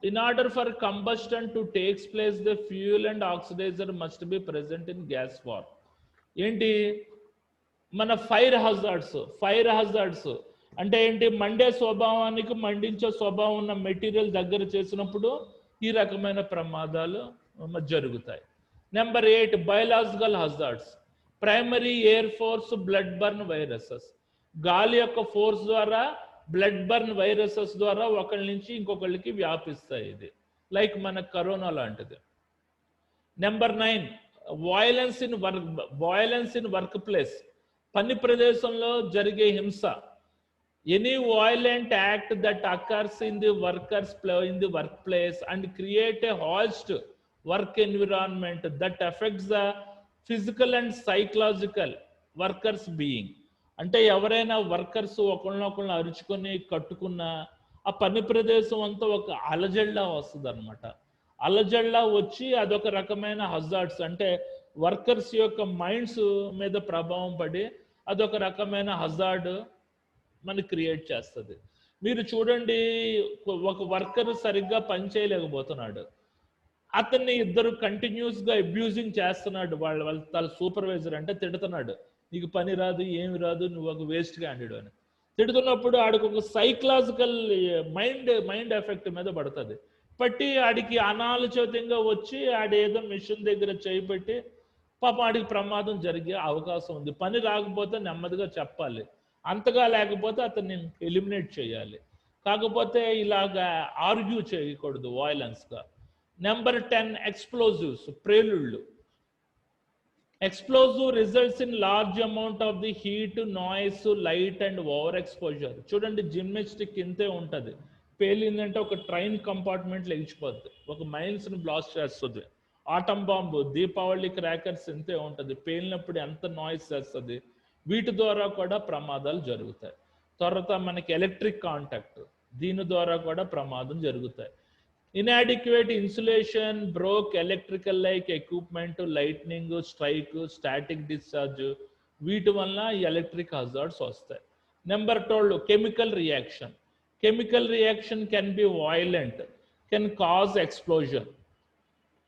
In order for combustion to take place, the fuel and oxidizer must be present in gas form. ఏంటి మన ఫైర్ హజార్డ్స్ అంటే ఏంటి, మండే స్వభావానికి మండించే స్వభావం ఉన్న మెటీరియల్ దగ్గర చేసినప్పుడు ఈ రకమైన ప్రమాదాలు జరుగుతాయి. Number 8 biological hazards. Primary air force, blood burn viruses. గాలి యొక్క ఫోర్స్ ద్వారా బ్లడ్ బర్న్ వైరసెస్ ద్వారా ఒకళ్ళ నుంచి ఇంకొకళ్ళకి వ్యాపిస్తాయి. ఇది లైక్ మన కరోనా లాంటిది. Number 9 violence in work place. పని ప్రదేశంలో జరిగే హింస. Any violent act that occurs in the workplace and create a hostile work environment that affects the physical and psychological workers being. అంటే ఎవరైనా వర్కర్స్ ఒకళ్ళనొకళ్ళని అరుచుకొని కట్టుకున్న ఆ పని ప్రదేశం అంతా ఒక అలజడిలా వస్తుంది అనమాట. అలజడిలా వచ్చి అదొక రకమైన హజార్డ్స్, అంటే వర్కర్స్ యొక్క మైండ్స్ మీద ప్రభావం పడి అదొక రకమైన హజార్డ్ మనకి క్రియేట్ చేస్తుంది. మీరు చూడండి, ఒక వర్కర్ సరిగ్గా పని చేయలేకపోతున్నాడు, అతన్ని ఇద్దరు కంటిన్యూస్గా అబ్యూజింగ్ చేస్తున్నాడు. వాళ్ళ తన సూపర్వైజర్ అంటే తిడుతున్నాడు, నీకు పని రాదు, ఏమి రాదు, నువ్వు ఒక వేస్ట్ క్యాండిడేట్ అని తిడుతున్నప్పుడు ఆడికి ఒక సైకలాజికల్ మైండ్ ఎఫెక్ట్ మీద పడుతుంది. పట్టి ఆడికి అనాలోచితంగా వచ్చి ఆడేదో మిషన్ దగ్గర చేయిపెట్టి పాపం ఆడికి ప్రమాదం జరిగే అవకాశం ఉంది. పని రాకపోతే నెమ్మదిగా చెప్పాలి, అంతగా లేకపోతే అతన్ని ఎలిమినేట్ చేయాలి. కాకపోతే ఇలాగా ఆర్గ్యూ చేయకూడదు వాయిలెన్స్గా. నెంబర్ 10 ఎక్స్ప్లోజివ్స్, ప్రేలుళ్ళు. Explosive results in large amount of the heat, noise, light and over exposure. చూడండి జిమ్నాస్టిక్ ఇంతే ఉంటుంది. పేలిందంటే ఒక ట్రైన్ కంపార్ట్మెంట్ లెగిచిపోద్ది, ఒక మైల్స్ని బ్లాస్ట్ చేస్తుంది. ఆటం బాంబు, దీపావళి క్రాకర్స్ ఎంతే ఉంటుంది, పేలినప్పుడు ఎంత నాయిస్ చేస్తుంది. వీటి ద్వారా కూడా ప్రమాదాలు జరుగుతాయి. తర్వాత మనకి ఎలక్ట్రిక్ కాంటాక్ట్, దీని ద్వారా కూడా ప్రమాదం జరుగుతాయి. Inadequate insulation, broke electrical like equipment, lightning strike, static discharge, వీటి వల్ల ఈ ఎలక్ట్రిక్ హజార్డ్స్ వస్తాయి. Number 12 chemical reaction. Chemical reaction can be violent, can cause explosion,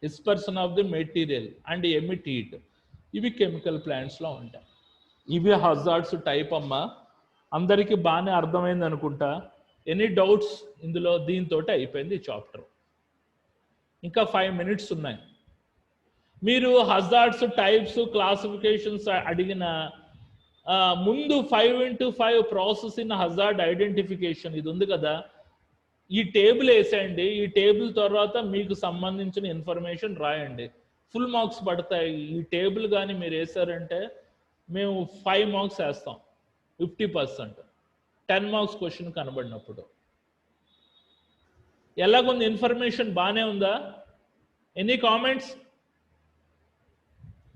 dispersion of the material and emit heat. ఇవి కెమికల్ ప్లాంట్స్లో ఉంటాయి. ఇవి hazards type అమ్మా. అందరికీ బాగానే అర్థమైంది అనుకుంటా. ఎనీ డౌట్స్ ఇందులో? దీంతో అయిపోయింది ఈ చాప్టర్. ఇంకా 5 minutes ఉన్నాయి. మీరు హజార్డ్స్ టైప్స్ క్లాసిఫికేషన్స్ అడిగిన ముందు 5x5 process in hazard identification ఇది ఉంది కదా, ఈ టేబుల్ వేసేయండి. ఈ టేబుల్ తర్వాత మీకు సంబంధించిన ఇన్ఫర్మేషన్ రాయండి. ఫుల్ మార్క్స్ పడతాయి. ఈ టేబుల్ కానీ మీరు వేసారంటే మేము 5 marks వేస్తాం, 50%. 10 marks క్వశ్చన్ కనబడినప్పుడు. ఎలాగుంది ఇన్ఫర్మేషన్? బాగానే ఉందా? Any comments?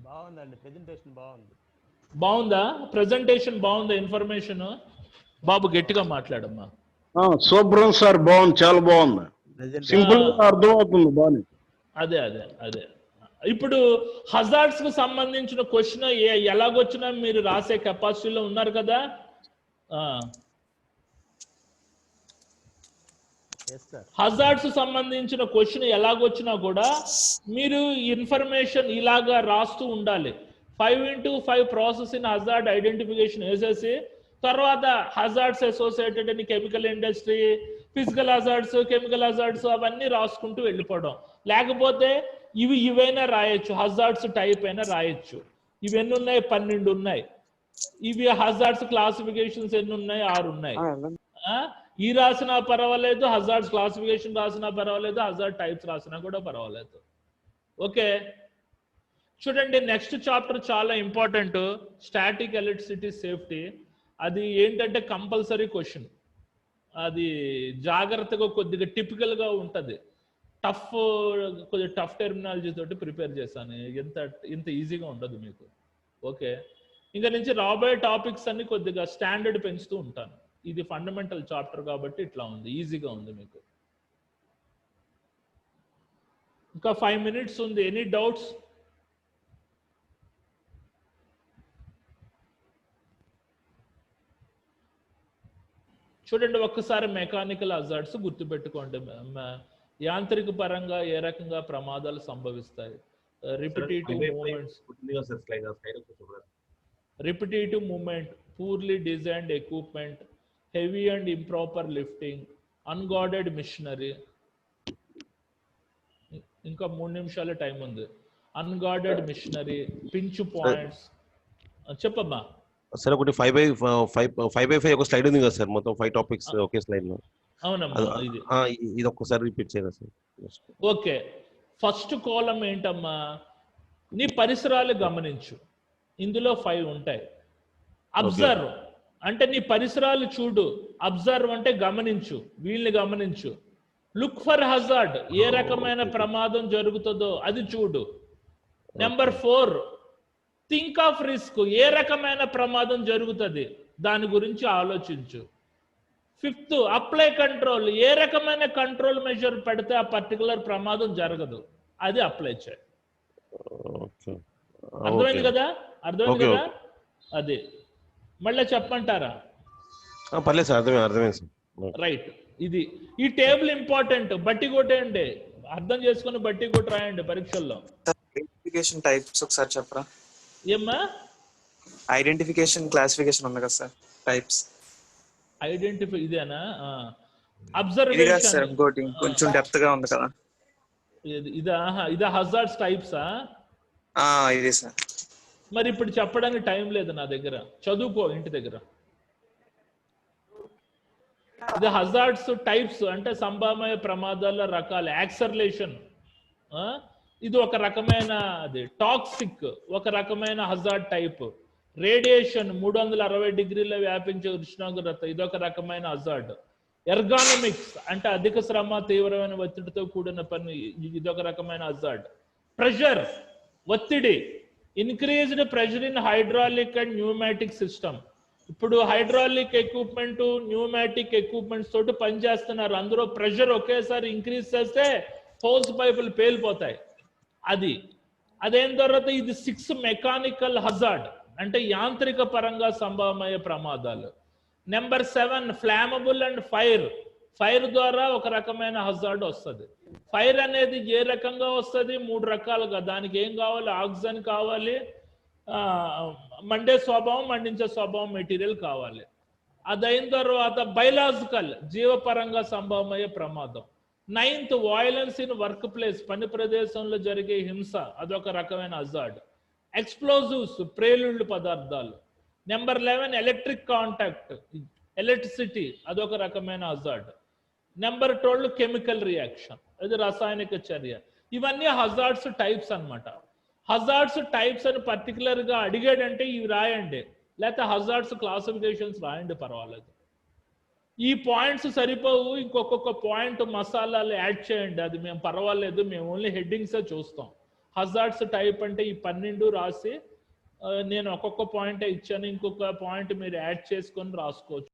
బాగుందండి, ప్రెజెంటేషన్ బాగుంది. బాగుందా ప్రెజెంటేషన్? బాగుందా ఇన్ఫర్మేషన్? బాబు గట్టిగా మాట్లాడమ్మా. సూపర్ సార్, బాగుంది, చాలా బాగుంది, సింపుల్ గా అర్థం అవుతుంది. బాగుంది. అదే అదే అదే. ఇప్పుడు హజార్డ్స్ కు సంబంధించిన క్వశ్చన్ ఎలాగొచ్చినా మీరు రాసే కెపాసిటీలో ఉన్నారు కదా. హజార్డ్స్ సంబంధించిన క్వశ్చన్ ఎలాగొచ్చినా కూడా మీరు ఇన్ఫర్మేషన్ ఇలాగా రాస్తూ ఉండాలి. 5x5 process in hazard identification వేసేసి తర్వాత hazards associated in chemical industry, physical hazards, chemical hazards అవన్నీ రాసుకుంటూ వెళ్ళిపోవడం. లేకపోతే ఇవైనా రాయొచ్చు, హజార్డ్స్ టైప్ అయినా రాయొచ్చు. ఇవి ఎన్ని ఉన్నాయి? 12 ఉన్నాయి. ఇవి హజార్డ్స్ క్లాసిఫికేషన్స్ ఎన్ని ఉన్నాయి? 6 ఉన్నాయి. ఈ రాసినా పర్వాలేదు, హజార్డ్స్ క్లాసిఫికేషన్ రాసినా పర్వాలేదు, హజార్డ్ టైప్స్ రాసినా కూడా పర్వాలేదు. ఓకే, చూడండి నెక్స్ట్ చాప్టర్ చాలా ఇంపార్టెంట్, స్టాటిక్ ఎలక్ట్రిసిటీ సేఫ్టీ. అది ఏంటంటే కంపల్సరీ క్వశ్చన్. అది జాగ్రత్తగా కొద్దిగా టిపికల్గా ఉంటుంది. కొద్దిగా టఫ్ టెర్మినాలజీ తోటి ప్రిపేర్ చేశాను. ఇంత ఈజీగా ఉండదు మీకు. ఓకే, ఇంకా నుంచి రాబోయే టాపిక్స్ అన్ని కొద్దిగా స్టాండర్డ్ పెంచుతూ ఉంటాను. ఇది ఫండమెంటల్ చాప్టర్ కాబట్టి ఇట్లా ఉంది, ఈజీగా ఉంది మీకు. ఇంకా 5 minutes ఉంది. Any doubts? చూడండి ఒక్కసారి మెకానికల్ హజార్డ్స్ గుర్తుపెట్టుకోండి. యాంత్రిక పరంగా ఏ రకంగా ప్రమాదాలు సంభవిస్తాయి. Repetitive movement, poorly designed equipment, heavy and improper lifting, unguarded machinery. ఇంకా 3 నిమిషాలే టైం ఉంది. Unguarded machinery, pinch points. చెప్పమ్మా. సార్ ఒకటి 5x5 ఒక స్లైడ్ ఉంది కదా సార్, మొత్తం 5 టాపిక్స్ ఒకే స్లైడ్ లో. అవునమ్మా, ఇది ఒక్కసారి రిపీట్ చేయరా సార్? ఓకే, ఫస్ట్ కాలం ఏంటమ్మా? నీ పరిసరాలు గమనించు. ఇందులో 5 ఉంటాయి. అబ్జర్వ్ అంటే నీ పరిసరాలు చూడు. అబ్జర్వ్ అంటే గమనించు, వీళ్ళని గమనించు. లుక్ ఫర్ హజార్డ్, ఏ రకమైన ప్రమాదం జరుగుతుందో అది చూడు. నెంబర్ 4 థింక్ ఆఫ్ రిస్క్, ఏ రకమైన ప్రమాదం జరుగుతుంది దాని గురించి ఆలోచించు. 5th అప్లై కంట్రోల్, ఏ రకమైన కంట్రోల్ మెజర్ పెడితే ఆ పర్టికులర్ ప్రమాదం జరగదు అది అప్లై చేయి. అర్థమైంది కదా? అర్థమైంది కదా? అది మళ్ళీ చెప్పంటారా? పర్లేదు సార్, అర్థమైంది సార్. రైట్, ఇది ఈ టేబుల్ ఇంపార్టెంట్. బట్టి కొట్టేయండి, అర్థం చేసుకుని బట్టి కొట్టి రాయండి పరీక్షల్లో. ఐడెంటిఫికేషన్ టైప్స్ ఒకసారి చెప్పరా? ఏమ్మా? ఐడెంటిఫికేషన్ క్లాసిఫికేషన్ ఉంది కదా సార్, టైప్స్. ఐడెంటిఫై ఇదేనా? అబ్జర్వేషన్ ఇంకోటి కొంచెం డెప్త్ గా ఉంది కదా. ఇదా హజార్డ్స్ టైప్సా? ఇదే సార్. మరి ఇప్పుడు చెప్పడానికి టైం లేదు నా దగ్గర, చదువుకో ఇంటి దగ్గర. ఇది హజార్డ్స్ టైప్స్ అంటే సంభావ్య ప్రమాదాల రకాలు. యాక్సర్లేషన్ ఇది ఒక రకమైన, అది టాక్సిక్ ఒక రకమైన హజార్డ్ టైప్. రేడియేషన్ 360 degrees వ్యాపించే ఉష్ణోగ్రత ఇదొక రకమైన హజార్డ్. ఎర్గానమిక్స్ అంటే అధిక శ్రమ, తీవ్రమైన ఒత్తిడితో కూడిన పని, ఇదొక రకమైన హజార్డ్. ప్రెషర్, ఒత్తిడి, increased pressure in hydraulic and pneumatic system. ఇప్పుడు హైడ్రాలిక్ ఎక్విప్మెంట్, న్యూమాటిక్ ఎక్విప్మెంట్స్ తోటి పనిచేస్తున్నారు, అందులో ప్రెషర్ ఒకేసారి ఇంక్రీజ్ చేస్తే హోల్స్ పైపులు పేలిపోతాయి. అదేం తర్వాత ఇది 6 మెకానికల్ హజార్డ్ అంటే యాంత్రిక పరంగా సంభవమయ్యే ప్రమాదాలు. నెంబర్ 7 ఫ్లామబుల్ అండ్ ఫైర్ ద్వారా ఒక రకమైన హజార్డ్ వస్తుంది. ఫైర్ అనేది ఏ రకంగా వస్తుంది? 3 రకాలుగా. దానికి ఏం కావాలి? ఆక్సిజన్ కావాలి, మండే స్వభావం, మండించే స్వభావం మెటీరియల్ కావాలి. అదైన తర్వాత బయలాజికల్, జీవపరంగా సంభవమయ్యే ప్రమాదం. 9th violence in work place, పని ప్రదేశంలో జరిగే హింస, అదొక రకమైన హజార్డ్. ఎక్స్ప్లోజివ్స్, ప్రేలుళ్ళు పదార్థాలు. నెంబర్ 11 ఎలక్ట్రిక్ కాంటాక్ట్, ఎలక్ట్రిసిటీ, అదొక రకమైన హజార్డ్. నెంబర్ 12 కెమికల్ రియాక్షన్, అది రసాయనిక చర్య. ఇవన్నీ హజార్డ్స్ టైప్స్ అన్నమాట. హజార్డ్స్ టైప్స్ అని పర్టికులర్ గా అడిగాడంటే ఇవి రాయండి, లేకపోతే హజార్డ్స్ క్లాసిఫికేషన్స్ రాయండి, పర్వాలేదు. ఈ పాయింట్స్ సరిపోవు, ఇంకొక పాయింట్ మసాలాలు యాడ్ చేయండి, అది మేము పర్వాలేదు, మేము ఓన్లీ హెడ్డింగ్సే చూస్తాం. హజార్డ్స్ టైప్ అంటే ఈ 12 రాసి నేను ఒక్కొక్క పాయింట్ ఇచ్చాను, ఇంకొక పాయింట్ మీరు యాడ్ చేసుకొని రాసుకోవచ్చు.